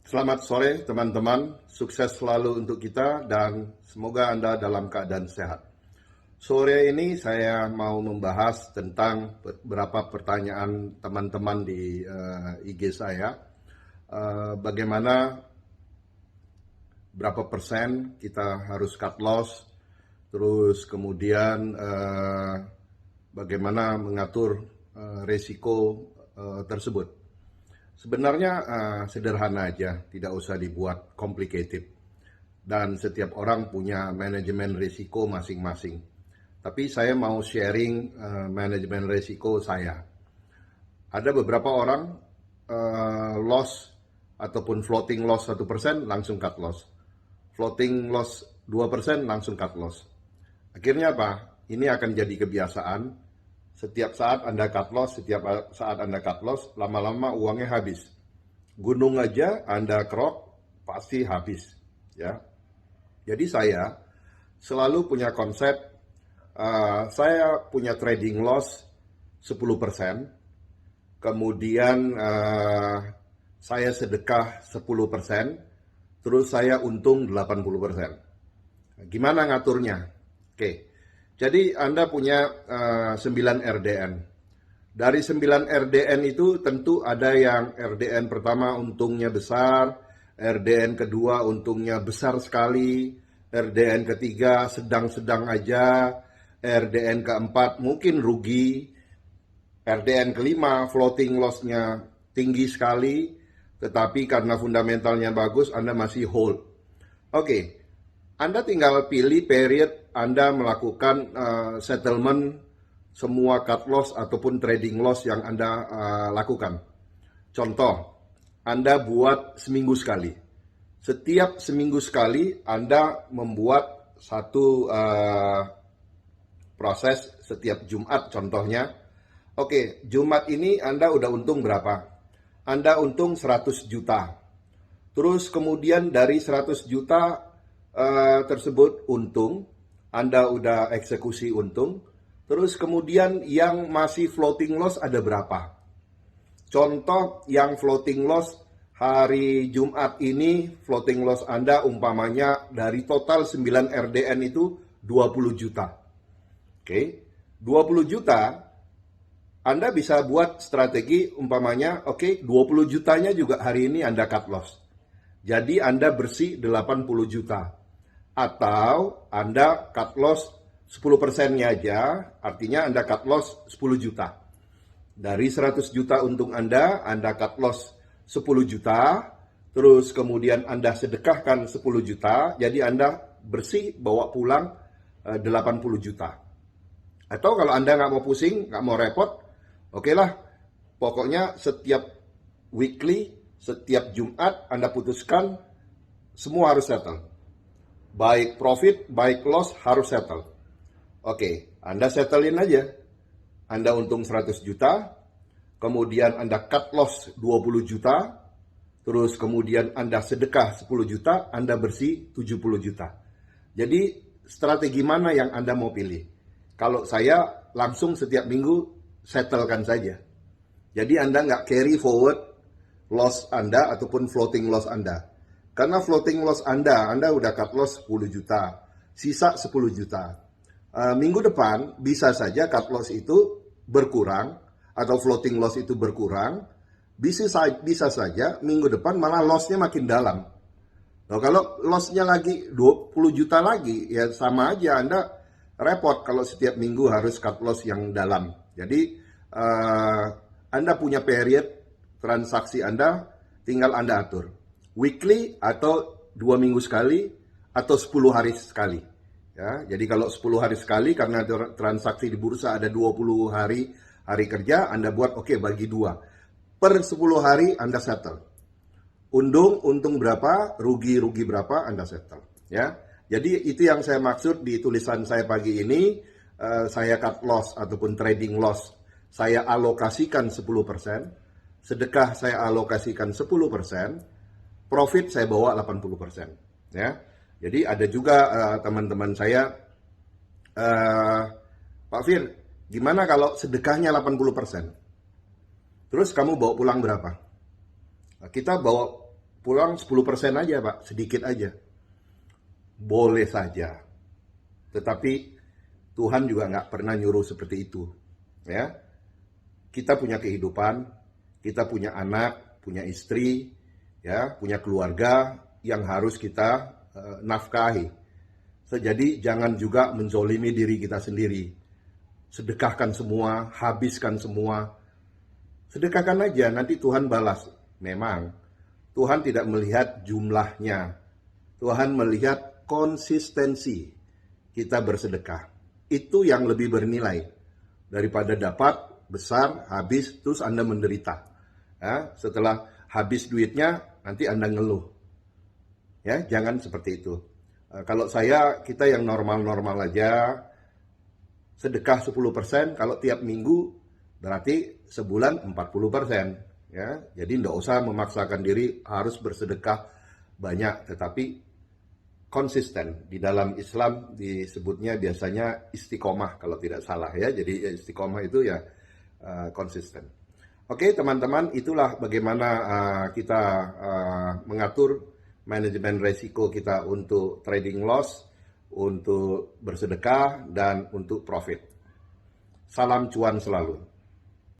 Selamat sore teman-teman, sukses selalu untuk kita dan semoga Anda dalam keadaan sehat. Sore ini saya mau membahas tentang beberapa pertanyaan teman-teman di IG saya. Bagaimana berapa persen kita harus cut loss, terus kemudian bagaimana mengatur resiko tersebut. Sebenarnya sederhana aja, tidak usah dibuat complicated. Dan setiap orang punya manajemen risiko masing-masing. Tapi saya mau sharing manajemen risiko saya. Ada beberapa orang loss ataupun floating loss 1% langsung cut loss. Floating loss 2% langsung cut loss. Akhirnya apa? Ini akan jadi kebiasaan. Setiap saat Anda cut loss, lama-lama uangnya habis. Gunung aja Anda kerok, pasti habis. Ya. Jadi saya selalu punya konsep, saya punya trading loss 10%, kemudian saya sedekah 10%, terus saya untung 80%. Gimana ngaturnya? Oke. Jadi Anda punya 9 RDN. Dari 9 RDN itu tentu ada yang RDN pertama untungnya besar, RDN kedua untungnya besar sekali, RDN ketiga sedang-sedang aja, RDN keempat mungkin rugi, RDN kelima floating loss-nya tinggi sekali, tetapi karena fundamentalnya bagus Anda masih hold. Oke. Anda tinggal pilih period Anda melakukan settlement semua cut loss ataupun trading loss yang Anda lakukan. Contoh, Anda buat seminggu sekali. Setiap seminggu sekali Anda membuat satu proses setiap Jumat contohnya. Oke, Jumat ini Anda udah untung berapa? Anda untung 100 juta. Terus kemudian dari 100 juta tersebut untung, Anda udah eksekusi untung, terus kemudian yang masih floating loss ada berapa? Contoh yang floating loss hari Jumat ini, floating loss Anda umpamanya dari total 9 RDN itu 20 juta. Oke, 20 juta Anda bisa buat strategi umpamanya, oke, 20 jutanya juga hari ini Anda cut loss. Jadi Anda bersih 80 juta. Atau Anda cut loss 10%-nya aja, artinya Anda cut loss 10 juta. Dari 100 juta untung Anda cut loss 10 juta, terus kemudian Anda sedekahkan 10 juta, jadi Anda bersih bawa pulang 80 juta. Atau kalau Anda nggak mau pusing, nggak mau repot, oke lah, pokoknya setiap weekly, setiap Jumat Anda putuskan, semua harus settle. Baik profit, baik loss harus settle. Oke, Anda settlein aja. Anda untung 100 juta, kemudian Anda cut loss 20 juta, terus kemudian Anda sedekah 10 juta, Anda bersih 70 juta. Jadi strategi mana yang Anda mau pilih? Kalau saya langsung setiap minggu settlekan saja. Jadi Anda nggak carry forward loss Anda ataupun floating loss Anda. Karena floating loss Anda udah cut loss 10 juta, sisa 10 juta. Minggu depan bisa saja cut loss itu berkurang atau floating loss itu berkurang. Bisa saja minggu depan malah lossnya makin dalam. Nah, kalau lossnya lagi 20 juta lagi, ya sama aja Anda repot kalau setiap minggu harus cut loss yang dalam. Jadi Anda punya period transaksi Anda, tinggal Anda atur. Weekly atau 2 minggu sekali atau 10 hari sekali. Ya, jadi kalau 10 hari sekali karena transaksi di bursa ada 20 hari kerja, Anda buat bagi 2. Per 10 hari Anda settle. Untung berapa, rugi berapa Anda settle. Ya. Jadi itu yang saya maksud di tulisan saya pagi ini, saya cut loss ataupun trading loss saya alokasikan 10%, sedekah saya alokasikan 10%, profit saya bawa 80%. Ya. Jadi ada juga teman-teman saya, Pak Fir, gimana kalau sedekahnya 80%? Terus kamu bawa pulang berapa? Kita bawa pulang 10% aja Pak, sedikit aja. Boleh saja. Tetapi Tuhan juga nggak pernah nyuruh seperti itu. Ya, kita punya kehidupan, kita punya anak, punya istri, ya, punya keluarga yang harus kita nafkahi. Jadi jangan juga menzolimi diri kita sendiri. Sedekahkan semua, habiskan semua. Sedekahkan aja, nanti Tuhan balas. Memang, Tuhan tidak melihat jumlahnya. Tuhan melihat konsistensi kita bersedekah. Itu yang lebih bernilai. Daripada dapat, besar, habis, terus Anda menderita. Ya, setelah habis duitnya, nanti Anda ngeluh. Ya, jangan seperti itu. Kalau kita yang normal-normal aja, sedekah 10%, kalau tiap minggu berarti sebulan 40%. Ya, jadi tidak usah memaksakan diri harus bersedekah banyak, tetapi konsisten. Di dalam Islam disebutnya biasanya istiqomah kalau tidak salah ya. Jadi istiqomah itu ya konsisten. Oke teman-teman, itulah bagaimana kita mengatur manajemen resiko kita untuk trading loss, untuk bersedekah, dan untuk profit. Salam cuan selalu.